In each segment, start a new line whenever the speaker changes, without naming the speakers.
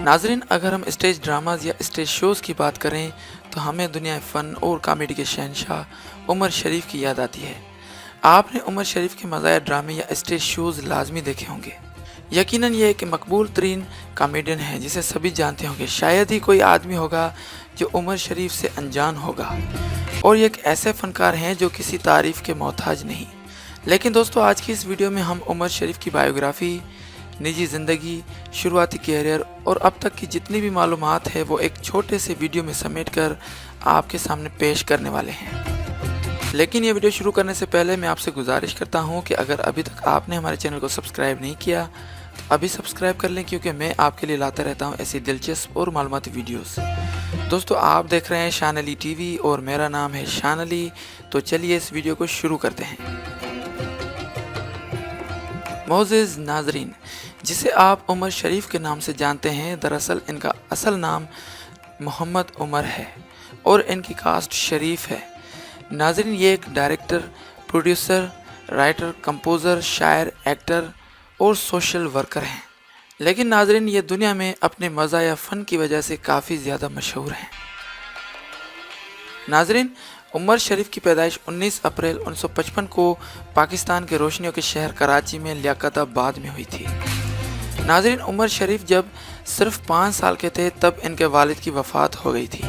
ناظرین، اگر ہم اسٹیج ڈراماز یا اسٹیج شوز کی بات کریں تو ہمیں دنیا فن اور کامیڈی کے شہنشاہ عمر شریف کی یاد آتی ہے۔ آپ نے عمر شریف کے مزاح ڈرامے یا اسٹیج شوز لازمی دیکھے ہوں گے۔ یقیناً یہ ایک مقبول ترین کامیڈین ہے جسے سبھی جانتے ہوں گے۔ شاید ہی کوئی آدمی ہوگا جو عمر شریف سے انجان ہوگا، اور یہ ایک ایسے فنکار ہیں جو کسی تعریف کے محتاج نہیں۔ لیکن دوستو، آج کی اس ویڈیو میں ہم عمر شریف کی بائیوگرافی، نجی زندگی، شروعاتی کیریئر اور اب تک کی جتنی بھی معلومات ہے وہ ایک چھوٹے سے ویڈیو میں سمیٹ کر آپ کے سامنے پیش کرنے والے ہیں۔ لیکن یہ ویڈیو شروع کرنے سے پہلے میں آپ سے گزارش کرتا ہوں کہ اگر ابھی تک آپ نے ہمارے چینل کو سبسکرائب نہیں کیا تو ابھی سبسکرائب کر لیں، کیونکہ میں آپ کے لیے لاتا رہتا ہوں ایسی دلچسپ اور معلوماتی ویڈیوز۔ دوستو، آپ دیکھ رہے ہیں شان علی ٹی وی اور میرا نام ہے شان علی۔ تو چلیے اس ویڈیو کو شروع کرتے ہیں۔ معزز ناظرین، جسے آپ عمر شریف کے نام سے جانتے ہیں، دراصل ان کا اصل نام محمد عمر ہے اور ان کی کاسٹ شریف ہے۔ ناظرین، یہ ایک ڈائریکٹر، پروڈیوسر، رائٹر، کمپوزر، شاعر، ایکٹر اور سوشل ورکر ہیں۔ لیکن ناظرین، یہ دنیا میں اپنے مزاح یا فن کی وجہ سے کافی زیادہ مشہور ہیں۔ ناظرین، عمر شریف کی پیدائش 19 اپریل 1955 کو پاکستان کے روشنیوں کے شہر کراچی میں لیاقت آباد میں ہوئی تھی۔ ناظرین، عمر شریف جب صرف 5 سال کے تھے تب ان کے والد کی وفات ہو گئی تھی۔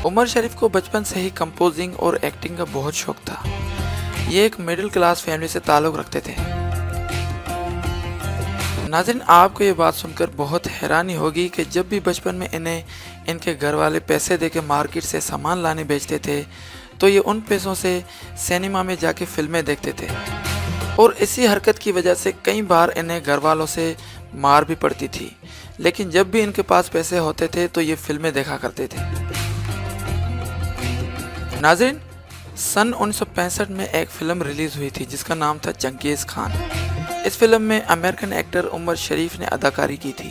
عمر شریف کو بچپن سے ہی کمپوزنگ اور ایکٹنگ کا بہت شوق تھا۔ یہ ایک مڈل کلاس فیملی سے تعلق رکھتے تھے۔ ناظرین، آپ کو یہ بات سن کر بہت حیرانی ہوگی کہ جب بھی بچپن میں انہیں ان کے گھر والے پیسے دے کے مارکیٹ سے سامان لانے بیچتے تھے تو یہ ان پیسوں سے سینما میں جا کے فلمیں دیکھتے تھے، اور اسی حرکت کی وجہ سے کئی بار انہیں گھر والوں سے مار بھی پڑتی تھی۔ لیکن جب بھی ان کے پاس پیسے ہوتے تھے تو یہ فلمیں دیکھا کرتے تھے۔ ناظرین، سن 1965 میں ایک فلم ریلیز ہوئی تھی جس کا نام تھا چنگیز خان۔ اس فلم میں امریکن ایکٹر عمر شریف نے اداکاری کی تھی،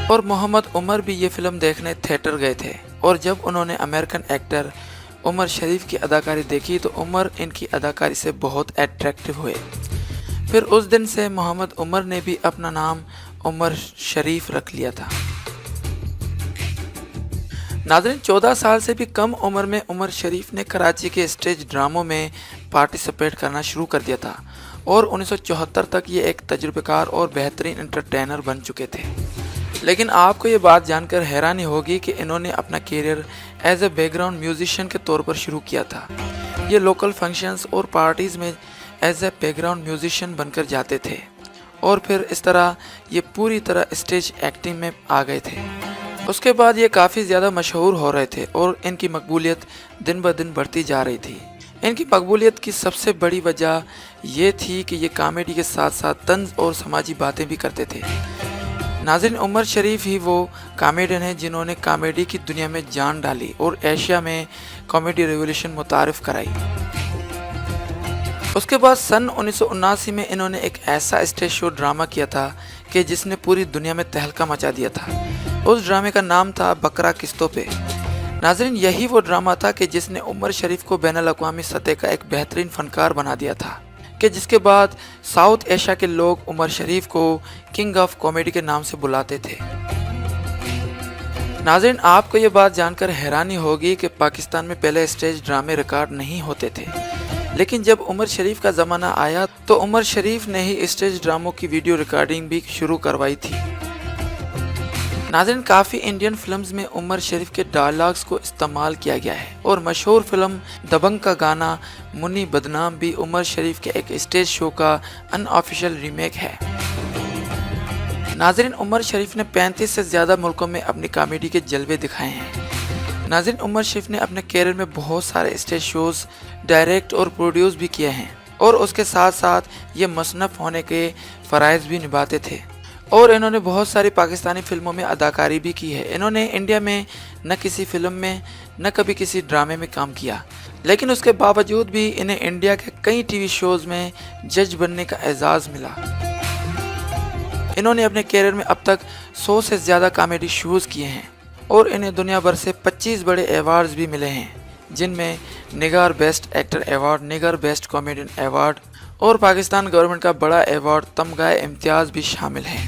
اور محمد عمر بھی یہ فلم دیکھنے تھیٹر گئے تھے، اور جب انہوں نے امریکن ایکٹر عمر شریف کی اداکاری دیکھی تو عمر ان کی اداکاری سے بہت اٹریکٹیو ہوئے۔ پھر اس دن سے محمد عمر نے بھی اپنا نام عمر شریف رکھ لیا تھا۔ ناظرین، 14 سال سے بھی کم عمر میں عمر شریف نے کراچی کے اسٹیج ڈراموں میں پارٹیسپیٹ کرنا شروع کر دیا تھا، اور 1974 تک یہ ایک تجربہ کار اور بہترین انٹرٹینر بن چکے تھے۔ لیکن آپ کو یہ بات جان کر حیرانی ہوگی کہ انہوں نے اپنا career as a background musician کے طور پر شروع کیا تھا۔ یہ لوکل فنکشنز اور پارٹیز میں as a background musician بن کر جاتے تھے، اور پھر اس طرح یہ پوری طرح اسٹیج ایکٹنگ میں آ گئے تھے۔ اس کے بعد یہ کافی زیادہ مشہور ہو رہے تھے اور ان کی مقبولیت دن بہ دن بڑھتی جا رہی تھی۔ ان کی مقبولیت کی سب سے بڑی وجہ یہ تھی کہ یہ کامیڈی کے ساتھ ساتھ طنز اور سماجی باتیں بھی کرتے تھے۔ ناظرین، عمر شریف ہی وہ کامیڈین ہیں جنہوں نے کامیڈی کی دنیا میں جان ڈالی اور ایشیا میں کامیڈی ریولیوشن متعارف کرائی۔ اس کے بعد سن 1979 میں انہوں نے ایک ایسا اسٹیج شو ڈرامہ کیا تھا کہ جس نے پوری دنیا میں تہلکہ مچا دیا تھا۔ اس ڈرامے کا نام تھا بکرا قسطوں پہ۔ ناظرین، یہی وہ ڈرامہ تھا کہ جس نے عمر شریف کو بین الاقوامی سطح کا ایک بہترین فنکار بنا دیا تھا، کہ جس کے بعد ساؤتھ ایشیا کے لوگ عمر شریف کو کنگ آف کامیڈی کے نام سے بلاتے تھے۔ ناظرین، آپ کو یہ بات جان کر حیرانی ہوگی کہ پاکستان میں پہلے اسٹیج ڈرامے ریکارڈ نہیں ہوتے تھے، لیکن جب عمر شریف کا زمانہ آیا تو عمر شریف نے ہی اسٹیج ڈراموں کی ویڈیو ریکارڈنگ بھی شروع کروائی تھی۔ ناظرین، کافی انڈین فلمز میں عمر شریف کے ڈائلاگز کو استعمال کیا گیا ہے، اور مشہور فلم دبنگ کا گانا منی بدنام بھی عمر شریف کے ایک اسٹیج شو کا ان آفیشیل ریمیک ہے۔ ناظرین، عمر شریف نے 35 سے زیادہ ملکوں میں اپنی کامیڈی کے جلوے دکھائے ہیں۔ ناظرین، عمر شریف نے اپنے کیریئر میں بہت سارے اسٹیج شوز ڈائریکٹ اور پروڈیوس بھی کیے ہیں، اور اس کے ساتھ ساتھ یہ مصنف ہونے کے فرائض بھی نبھاتے تھے، اور انہوں نے بہت ساری پاکستانی فلموں میں اداکاری بھی کی ہے۔ انہوں نے انڈیا میں نہ کسی فلم میں نہ کبھی کسی ڈرامے میں کام کیا، لیکن اس کے باوجود بھی انہیں انڈیا کے کئی ٹی وی شوز میں جج بننے کا اعزاز ملا۔ انہوں نے اپنے کیریئر میں اب تک 100 سے زیادہ کامیڈی شوز کیے ہیں، اور انہیں دنیا بھر سے 25 بڑے ایوارڈز بھی ملے ہیں، جن میں نگار بیسٹ ایکٹر ایوارڈ، نگار بیسٹ کامیڈین ایوارڈ اور پاکستان گورنمنٹ کا بڑا ایوارڈ تمغہ امتیاز بھی شامل ہیں۔